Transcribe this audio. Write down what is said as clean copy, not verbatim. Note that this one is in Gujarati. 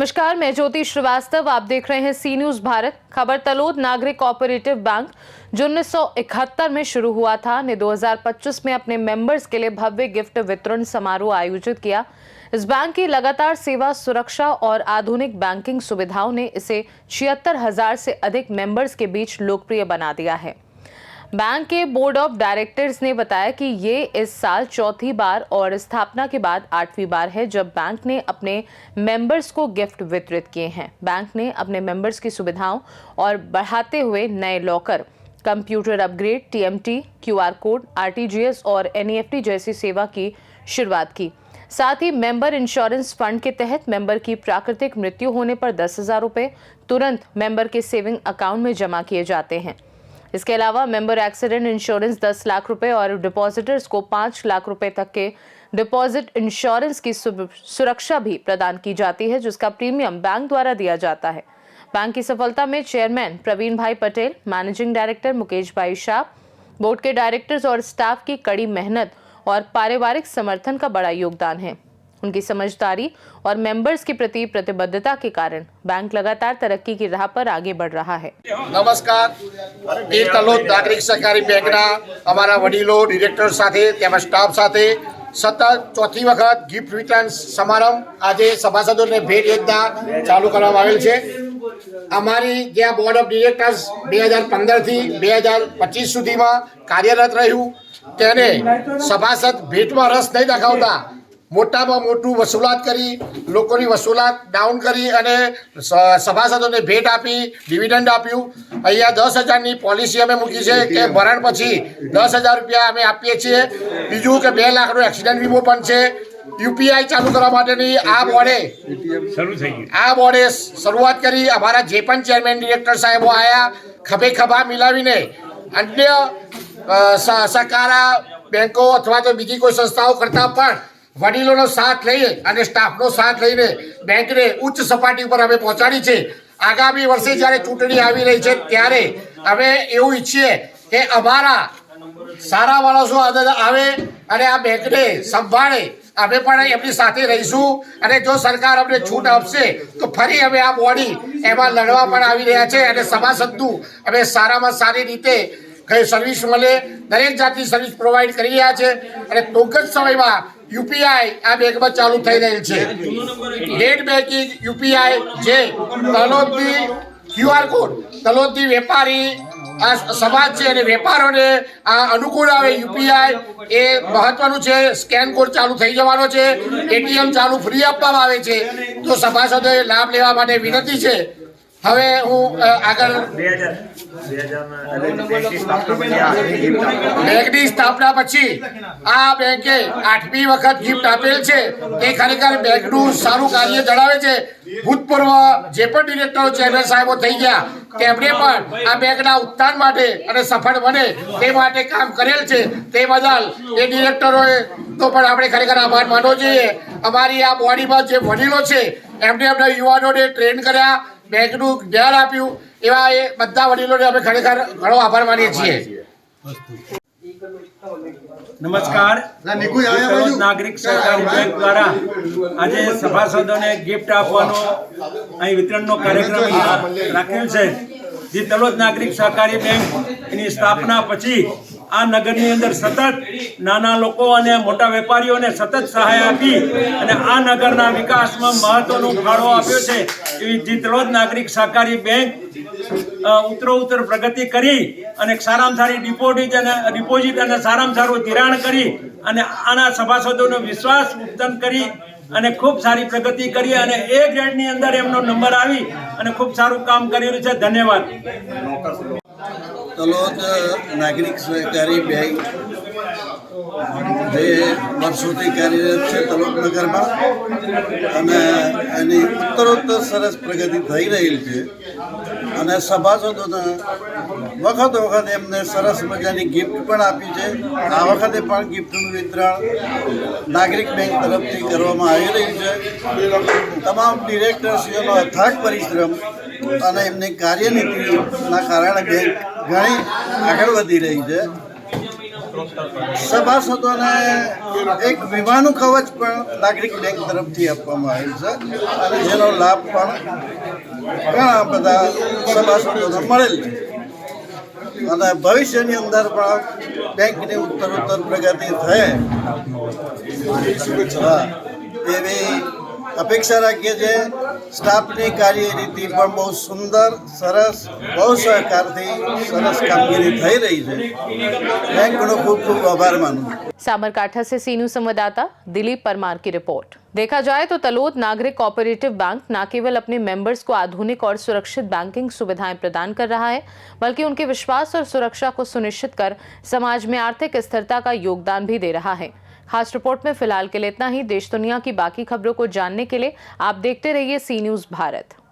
नमस्कार, मैं ज्योति श्रीवास्तव। आप देख रहे हैं सी न्यूज भारत। खबर तलोद नागरिक कोऑपरेटिव बैंक जो 1971 में शुरू हुआ था ने 2025 में अपने मेंबर्स के लिए भव्य गिफ्ट वितरण समारोह आयोजित किया। इस बैंक की लगातार सेवा, सुरक्षा और आधुनिक बैंकिंग सुविधाओं ने इसे 76,000 से अधिक मेंबर्स के बीच लोकप्रिय बना दिया है। बैंक के बोर्ड ऑफ डायरेक्टर्स ने बताया कि ये इस साल चौथी बार और स्थापना के बाद 8वीं बार है जब बैंक ने अपने मेंबर्स को गिफ्ट वितरित किए हैं। बैंक ने अपने मेंबर्स की सुविधाओं और बढ़ाते हुए नए locker, computer upgrade, TMT, QR code, RTGS और एनईएफटी जैसी सेवा की शुरुआत की। साथ ही मेंबर इंश्योरेंस फंड के तहत मेंबर की प्राकृतिक मृत्यु होने पर 10,000 रुपये तुरंत मेंबर के सेविंग अकाउंट में जमा किए जाते हैं। इसके अलावा मेंबर एक्सीडेंट इंश्योरेंस 10 लाख रुपए और डिपॉजिटर्स को 5 लाख रुपए तक के डिपॉजिट इंश्योरेंस की सुरक्षा भी प्रदान की जाती है, जिसका प्रीमियम बैंक द्वारा दिया जाता है। बैंक की सफलता में चेयरमैन प्रवीण भाई पटेल, मैनेजिंग डायरेक्टर मुकेश भाई शाह, बोर्ड के डायरेक्टर्स और स्टाफ की कड़ी मेहनत और पारिवारिक समर्थन का बड़ा योगदान है। उनकी समझदारी और मेंबर्स के प्रति प्रतिबद्धता के कारण बैंक लगातार तरक्की की राह पर आगे बढ़ रहा है। नमस्कार, तलोद नागरिक सहकारी बैंकना अमारा वडीलो डिरेक्टर साथे तेमज स्टाफ साथे सतत चौथी वखत गिफ्ट वितरण समारंभ આજે સભાસદોને ભેટ યોજના ચાલુ કરવામાં આવેલ છે। અમારી જે બોર્ડ ઓફ ડિરેક્ટર્સ 2015 થી 2025 સુધીમાં કાર્યરત રહ્યું તેને સભાસદ ભેટમાં રસ નહીં દાખવતા મોટામાં મોટું વસૂલાત કરી, લોકોની વસૂલાત ડાઉન કરી અને સભાસદોને ભેટ આપી, ડિવિડન્ડ આપ્યું। અહીંયા 10,000ની પોલિસી અમે મૂકી છે કે ભરણ પછી 10,000 રૂપિયા અમે આપીએ છીએ। બીજું કે 2 લાખનો એક્સિડન્ટ વીમો પણ છે। યુપીઆઈ ચાલુ કરવા માટેની આ બોર્ડે શરૂઆત કરી। અમારા જે પણ ચેરમેન ડિરેક્ટર સાહેબો આવ્યા, ખભે ખભા મિલાવીને અન્ય સહકારા બેંકો અથવા તો બીજી કોઈ સંસ્થાઓ કરતાં પણ વડીલોનો સાથ લઈ અને સ્ટાફનો સાથ લઈને બેંકને ઉચ્ચ સપાટી પર અમે પહોંચાડી છે। આગામી વર્ષે જ્યારે ચૂંટણી આવી રહી છે ત્યારે અમે એવું ઈચ્છીએ કે અમારા સારા માણસો આવે અને આ બેંકને સંભાળે। અમે પણ એમની સાથે રહીશું અને જો સરકાર અમને છૂટ આપશે તો ફરી અમે આ બોડી એમાં લડવા પણ આવી રહ્યા છે અને સભાસદનું અમે સારામાં સારી રીતે સર્વિસ મળે, દરેક જાતની સર્વિસ પ્રોવાઈડ કરી રહ્યા છે અને ટૂંક જ સમયમાં યુપીઆઈ આ બેંકમાં ચાલુ થઈ રહેલ છે। નેટ બેન્કિંગ યુપીઆઈ જે તલોદની ક્યુઆર કોડ, તલોદની વેપારી આ સમાજ છે અને વેપારોને આ અનુકૂળ આવે યુપીઆઈ એ મહત્વનું છે। સ્કેન કોડ ચાલુ થઈ જવાનો છે, એટીએમ ચાલુ ફ્રી આપવામાં આવે છે, તો સભાસદોએ લાભ લેવા માટે વિનંતી છે। હવે હું આગળ બેંકની સ્થાપના પછી આ બેંકે 8મી વખત ગિફ્ટ આપેલ છે તે ખરેખર બેંકનું સારું કાર્ય જણાવે છે। ભૂતપૂર્વ જે પણ ડિરેક્ટરો ચેરમેન સાહેબો થઈ ગયા તેમણે પણ આ બેંકના ઉત્થાન માટે અને સફળ બને તે માટે કામ કરેલ છે। તે બદલ એ ડિરેક્ટરોએ તો પણ આપણે ખરેખર આભાર માનવો જોઈએ। અમારી આ બોડીમાં જે વડીલો છે એમને એમના યુવાનોને ટ્રેન કર્યા, બેંકનું જ્ઞાન આપ્યું, એવા એ બધા વડીલોને અમે ખરેખર ઘણો આભાર માનીએ છીએ। નમસ્કાર, નાગરિક સહકારી બેંક દ્વારા આજે સભાસદોને ગિફ્ટ આપવાનો અહીં વિતરણનો કાર્યક્રમ રાખેલ છે। જે તલોદ નાગરિક સહકારી બેંક એની સ્થાપના પછી આ નગરની અંદર સતત નાના લોકો અને મોટા વેપારીઓને સતત સહાય આપી અને આ નગરના વિકાસમાં મહત્વનો ફાળો આપ્યો છે। એવી જે તલોદ નાગરિક સહકારી બેંક ઉત્તરોત્તર પ્રગતિ કરી અને સારામાં સારી ડિપોઝિટ અને સારામાં સારું ધિરાણ કરી અને આના સભાસદોનો વિશ્વાસ ઉત્પન્ન કરી અને ખૂબ સારી પ્રગતિ કરી અને એ ગ્રેડની અંદર એમનો નંબર આવી અને ખૂબ સારું કામ કરેલું છે। ધન્યવાદ। તલોદ નાગરિક સહકારી બેંક જે વર્ષોથી કાર્યરત છે તલોદ નગરમાં અને એની ઉત્તરોત્તર સરસ પ્રગતિ થઈ રહેલ છે અને સભાસદોને વખત એમને સરસ મજાની ગિફ્ટ પણ આપી છે। આ વખતે પણ ગિફ્ટનું વિતરણ નાગરિક બેંક તરફથી કરવામાં આવી રહ્યું છે। તમામ ડિરેક્ટરશ્રીઓનો અથાગ પરિશ્રમ અને એમની કાર્યનીતિના કારણે બેંક ઘણી આગળ વધી રહી છે। સભાસદોને એક વીમાનું કવચ પણ નાગરિક બેંક તરફથી આપવામાં આવેલ છે અને જેનો લાભ પણ ઘણા બધા સભાસદોને મળેલ છે અને ભવિષ્યની અંદર પણ બેંકની ઉત્તરોત્તર પ્રગતિ થાય એવી અપેક્ષા રાખીએ છીએ. સ્ટાફની કાર્યરીતિ પણ બહુ સુંદર, સરસ, બહુ સહકારથી સરસ કામગીરી થઈ રહી છે. બેંકનો ખૂબ ખૂબ આભાર માનું છું. साबरकांठा से सी न्यूज संवाददाता दिलीप परमार की रिपोर्ट। देखा जाए तो तलोद नागरिक कोऑपरेटिव बैंक न केवल अपने मेंबर्स को आधुनिक और सुरक्षित बैंकिंग सुविधाएं प्रदान कर रहा है, बल्कि उनके विश्वास और सुरक्षा को सुनिश्चित कर समाज में आर्थिक स्थिरता का योगदान भी दे रहा है। खास रिपोर्ट में फिलहाल के लिए इतना ही। देश दुनिया की बाकी खबरों को जानने के लिए आप देखते रहिए सी न्यूज भारत।